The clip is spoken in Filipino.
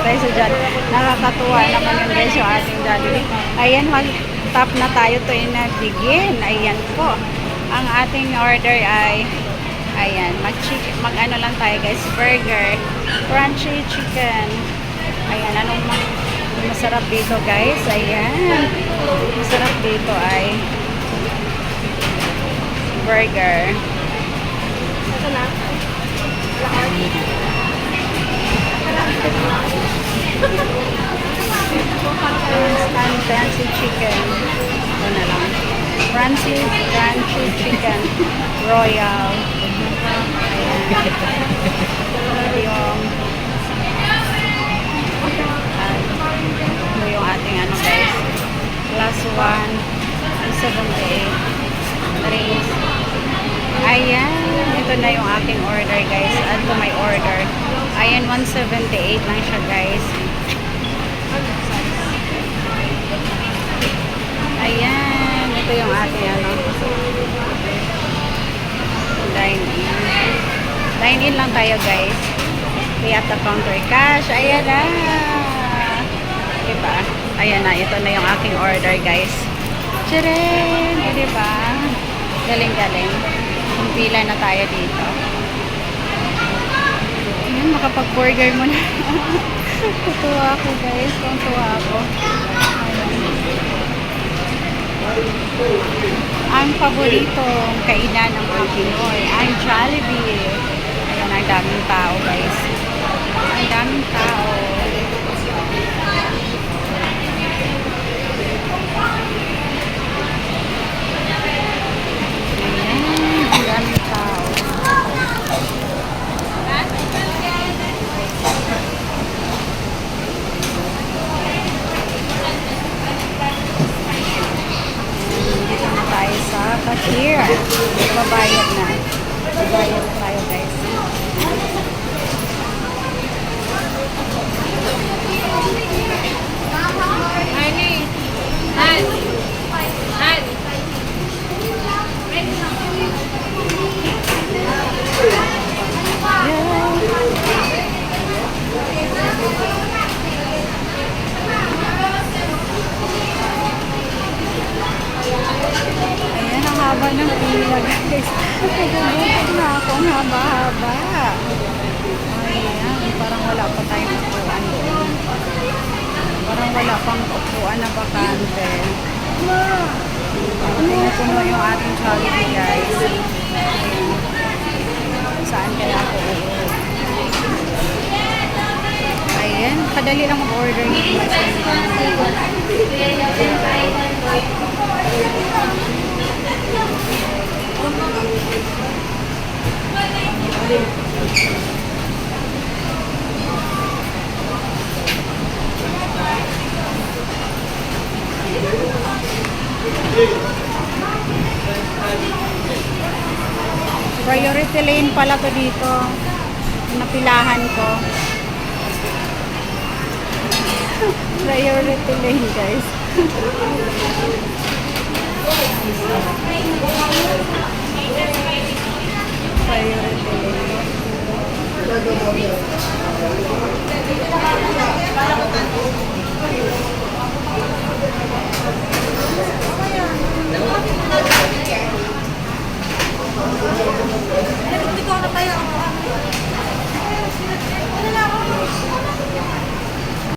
tayo sa Jollibee. Nakakatuwa naman yun guys yung ating Jollibee. Ayan, mag-tap na tayo to na begin. Ayan po. Ang ating order ay ayan, mag-ano lang tayo guys, burger, crunchy chicken. Ayan, anong masarap dito guys? Ayan. Masarap dito ay burger. Ito na. Instant fancy chicken. Ito na lang. Crunchy chicken. Royal. Ayan. Ito yung ating ano guys. Plus 1.78 drinks. Ayan. Ito na yung aking order guys. Add to my order. Ayan, 178 lang siya guys. Ayan. Ito yung ating ano. Dine in lang tayo guys. Pay at the counter cash. Ayan na. Diba? Ayan na. Ito na yung aking order guys. Tcharam! Diba? Galing-galing. Pila na tayo dito. Ayan, makapag-burger mo na. Tutuwa ako guys. Tutuwa ako. Ang paboritong kainan ng mga Pinoy ang Jollibee. Ayan, ang daming tao guys. Ang daming tao. Ayan, ang daming tao. Dito na tayo sa cashier. Babayad na. Babayad na tayo guys. Ayan, ang haba ng pila guys. Nagugutom na ako. Ang haba-haba. Ayan, parang wala pa tayong upuan doon. Parang wala pang upuan na bakante. Puno yung ating Jollibee guys. Ayan. Saan kaya ako uuwi? Ayan, kadali lang mag-order nito. Priority lane pala to dito. Napilahan ko. Priority lane guys. Priority lane.